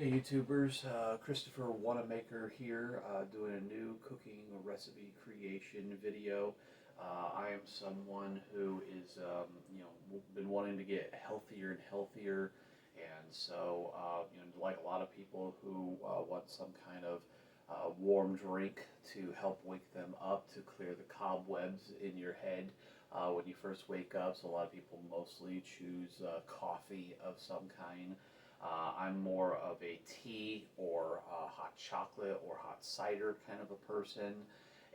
Hey YouTubers, Christopher Wanamaker here, doing a new cooking recipe creation video. I am someone who is, been wanting to get healthier and healthier, and so, like a lot of people who want some kind of warm drink to help wake them up, to clear the cobwebs in your head when you first wake up. So a lot of people mostly choose coffee of some kind. I'm more of a tea or hot chocolate or hot cider kind of a person,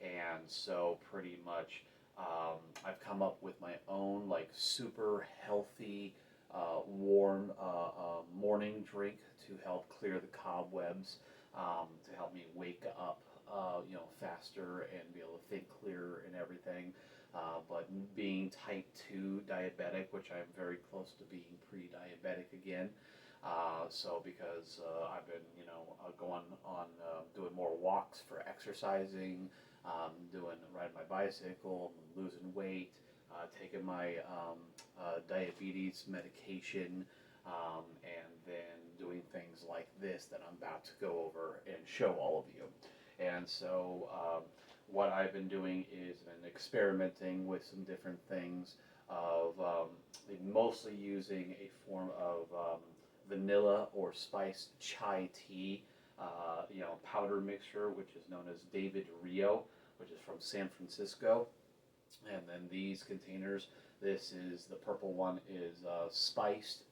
and so pretty much I've come up with my own like super healthy warm morning drink to help clear the cobwebs, to help me wake up, faster and be able to think clearer and everything. But being type 2 diabetic, which I'm very close to being pre-diabetic again, so because I've been, going on doing more walks for exercising, riding my bicycle, losing weight, taking my diabetes medication, and then doing things like this that I'm about to go over and show all of you. And so what I've been doing is been experimenting with some different things of mostly using a form of vanilla or spiced chai tea, powder mixture, which is known as David Rio, which is from San Francisco. And then these containers, this is the purple one is spiced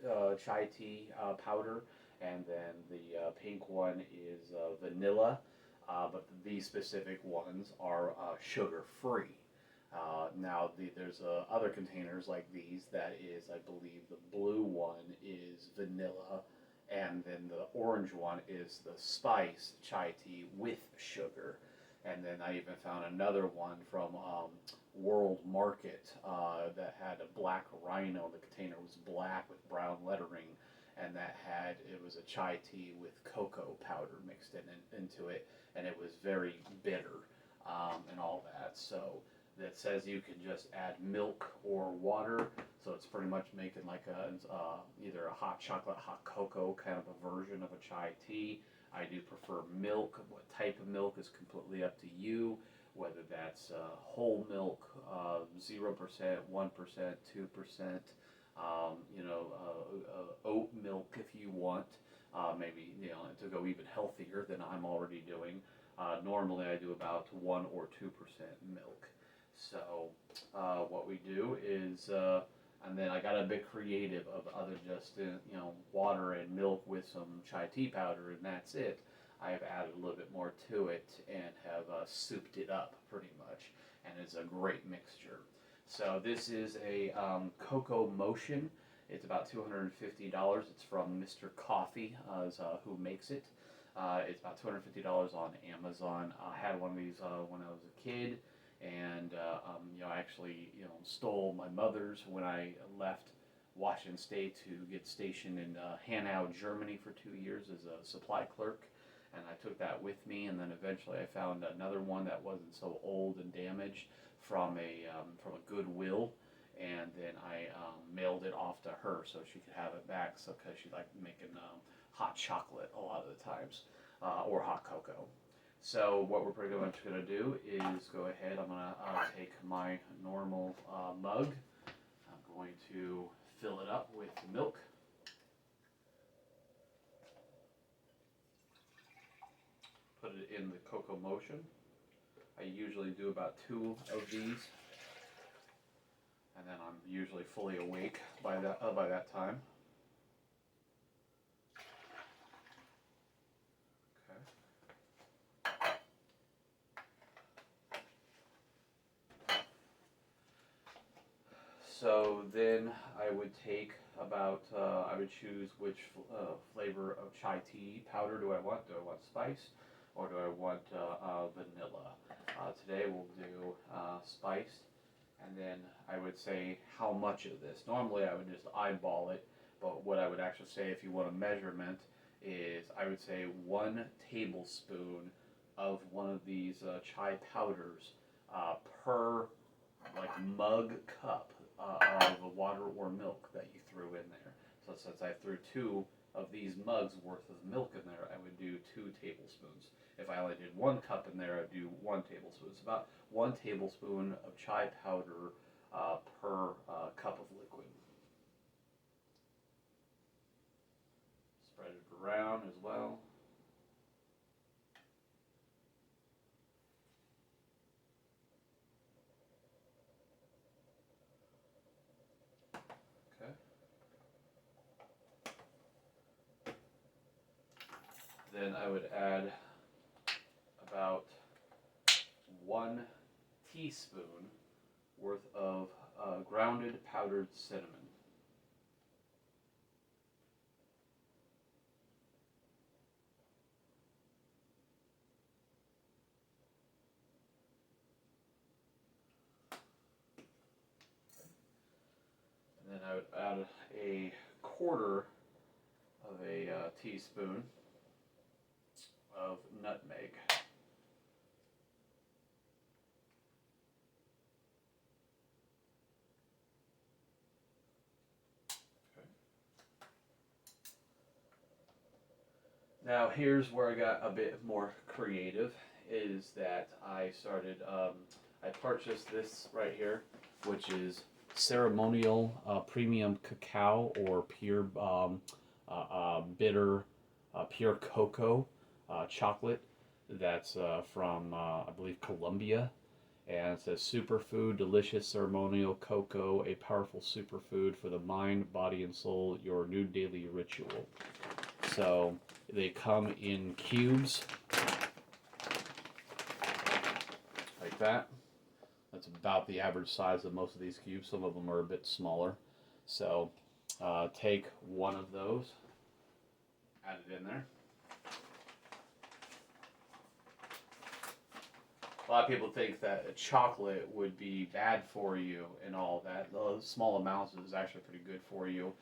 chai tea powder, and then the pink one is vanilla. But these specific ones are sugar free. There's other containers like these that is, I believe, the blue one is vanilla, and then the orange one is the spice chai tea with sugar. And then I even found another one from World Market that had a black rhino. The container was black with brown lettering, and it was a chai tea with cocoa powder mixed into it, and it was very bitter and all that. So that says you can just add milk or water. So it's pretty much making like either a hot chocolate, hot cocoa kind of a version of a chai tea. I do prefer milk. What type of milk is completely up to you, whether that's whole milk, 0%, 1%, 2%, oat milk if you want. Maybe, to go even healthier than I'm already doing. Normally I do about 1 or 2% milk. So what we do is, and then I got a bit creative of other just water and milk with some chai tea powder, and that's it. I have added a little bit more to it and have souped it up pretty much, and it's a great mixture. So this is a Cocoa Motion. It's about $250. It's from Mr. Coffee, who makes it. It's about $250 on Amazon. I had one of these when I was a kid, and I actually stole my mother's when I left Washington State to get stationed in Hanau, Germany for 2 years as a supply clerk, and I took that with me. And then eventually I found another one that wasn't so old and damaged from a Goodwill, and then I mailed it off to her so she could have it back. So because she liked making hot chocolate a lot of the times, or hot cocoa. So what we're pretty much going to do is go ahead. I'm going to take my normal mug. I'm going to fill it up with milk. Put it in the Cocoa Motion. I usually do about 2 of these, and then I'm usually fully awake by that time. So then I would take I would choose which flavor of chai tea powder do I want. Do I want spice, or do I want vanilla? Today we'll do spiced, and then I would say how much of this. Normally I would just eyeball it, but what I would actually say, if you want a measurement, is I would say 1 tablespoon of one of these chai powders per like mug cup of water or milk that you threw in there. So since I threw 2 of these mugs worth of milk in there, I would do 2 tablespoons. If I only did 1 cup in there, I'd do 1 tablespoon. It's about 1 tablespoon of chai powder per cup of liquid. Spread it around as well. Okay. Then I would add about 1 teaspoon worth of grounded powdered cinnamon. And then I would add a quarter of a teaspoon of nutmeg. Now here's where I got a bit more creative, is that I started, I purchased this right here, which is ceremonial premium cacao or pure bitter pure cocoa chocolate. That's from I believe Colombia, and it says superfood, delicious ceremonial cocoa, a powerful superfood for the mind, body, and soul. Your new daily ritual. So they come in cubes like that. That's about the average size of most of these cubes. Some of them are a bit smaller. So take one of those, add it in there. A lot of people think that chocolate would be bad for you and all that. Those small amounts is actually pretty good for you.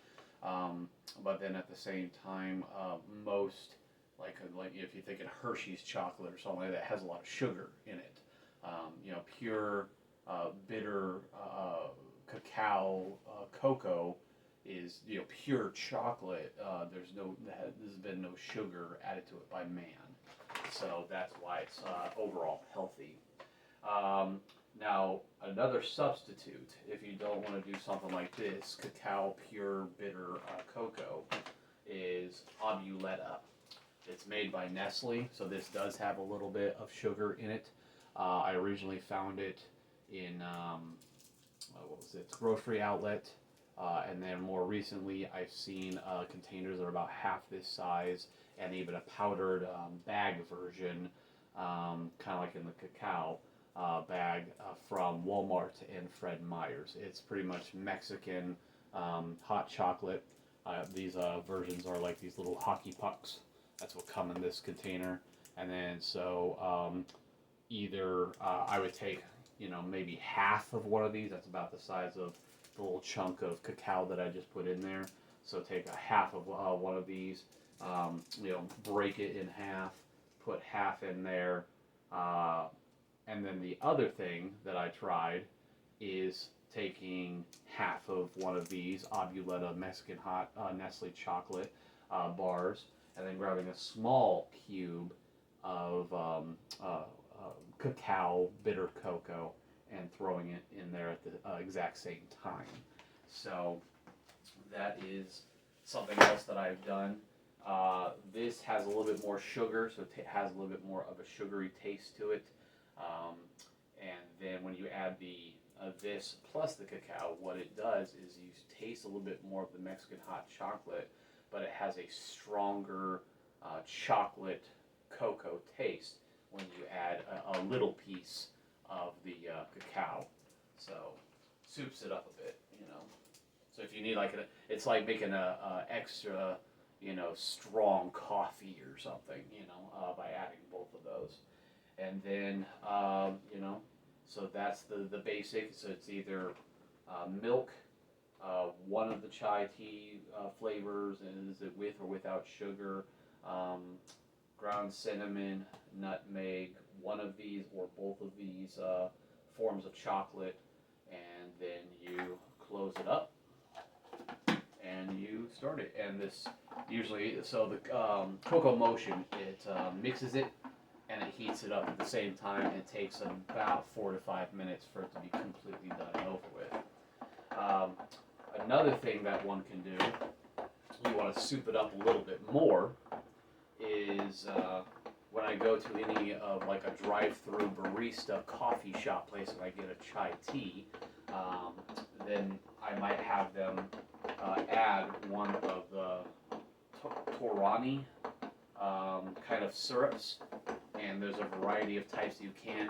But then at the same time, most, like if you think of Hershey's chocolate or something like that, has a lot of sugar in it. Pure bitter cacao cocoa is pure chocolate. There's been no sugar added to it by man, so that's why it's overall healthy. Now, another substitute, if you don't want to do something like this, cacao pure bitter cocoa, is Obuleta. It's made by Nestle, so this does have a little bit of sugar in it. I originally found it in, grocery outlet, and then more recently I've seen containers that are about half this size, and even a powdered bag version, kind of like in the cacao bag from Walmart and Fred Meyer's. It's pretty much Mexican hot chocolate. These versions are like these little hockey pucks. That's what come in this container. And then so either I would take maybe half of one of these. That's about the size of the little chunk of cacao that I just put in there. So take a half of one of these, break it in half, put half in there, and then the other thing that I tried is taking half of one of these Obuleta Mexican hot Nestle chocolate bars, and then grabbing a small cube of cacao, bitter cocoa, and throwing it in there at the exact same time. So that is something else that I've done. This has a little bit more sugar, so it has a little bit more of a sugary taste to it. And then when you add this plus the cacao, what it does is you taste a little bit more of the Mexican hot chocolate, but it has a stronger chocolate cocoa taste when you add a little piece of the cacao. So soups it up a bit. So if you need it's like making a extra, strong coffee or something, by adding both of those. And then, so that's the basic. So it's either milk, one of the chai tea flavors, and is it with or without sugar, ground cinnamon, nutmeg, one of these or both of these forms of chocolate, and then you close it up, and and you start it. And this usually, so the cocoa motion, it mixes it and it heats it up at the same time. It takes about 4 to 5 minutes for it to be completely done and over with. Another thing that one can do, you want to soup it up a little bit more, is when I go to any of like a drive-through barista coffee shop place and I get a chai tea, then I might have them add one of the Torani kind of syrups, and there's a variety of types you can,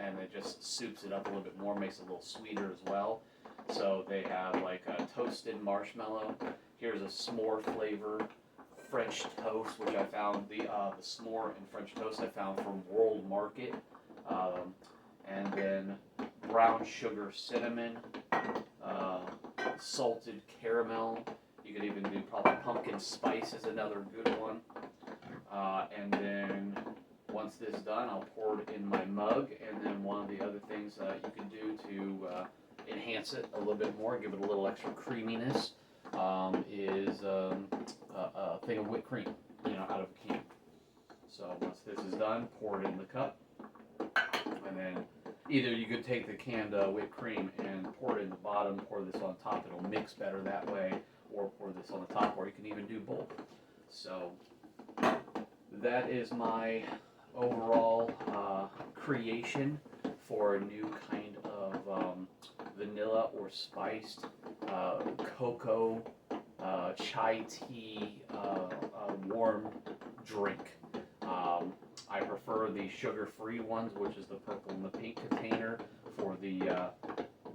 and it just soups it up a little bit more, makes it a little sweeter as well. So they have like a toasted marshmallow. Here's a s'more flavor French toast, which I found the s'more and French toast I found from World Market, and then brown sugar cinnamon, salted caramel. You could even do probably pumpkin spice is another good one. And then once this is done, I'll pour it in my mug. And then one of the other things you can do to enhance it a little bit more, give it a little extra creaminess, is a thing of whipped cream, out of a can. So once this is done, pour it in the cup, and then either you could take the canned whipped cream and pour it in the bottom, pour this on top. It'll mix better that way, or pour this on the top, or you can even do both. So that is my overall creation for a new kind of vanilla or spiced cocoa chai tea warm drink. I prefer the sugar-free ones, which is the purple and the pink container, for the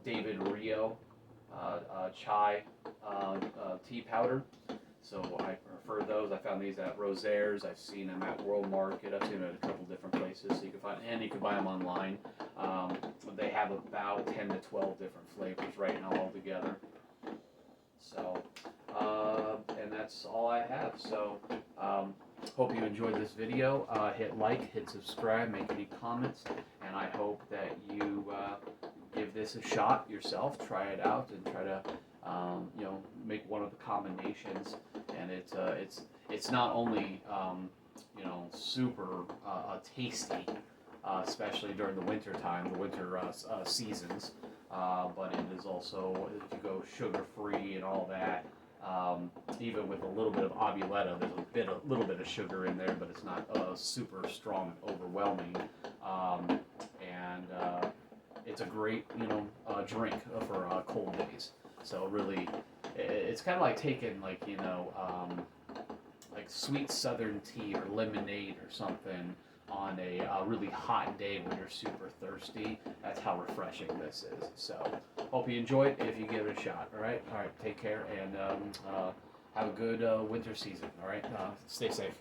David Rio chai tea powder. So I prefer those. I found these at Rosaires. I've seen them at World Market. I've seen them at a couple different places. So you can find, and you can buy them online. They have about 10 to 12 different flavors right now altogether. So, and that's all I have. So, hope you enjoyed this video. Hit like, hit subscribe, make any comments, and I hope that you give this a shot yourself. Try it out and try to make one of the combinations. And it's not only super tasty, especially during the winter time, the winter seasons, but it is also, if you go sugar-free and all that, even with a little bit of avuletta, there's a little bit of sugar in there, but it's not super strong and overwhelming, and it's a great drink for cold days. So really, it's kind of like taking like sweet southern tea or lemonade or something on a really hot day when you're super thirsty. That's how refreshing this is. So hope you enjoy it if you give it a shot. All right, take care, and have a good winter season. All right, stay safe.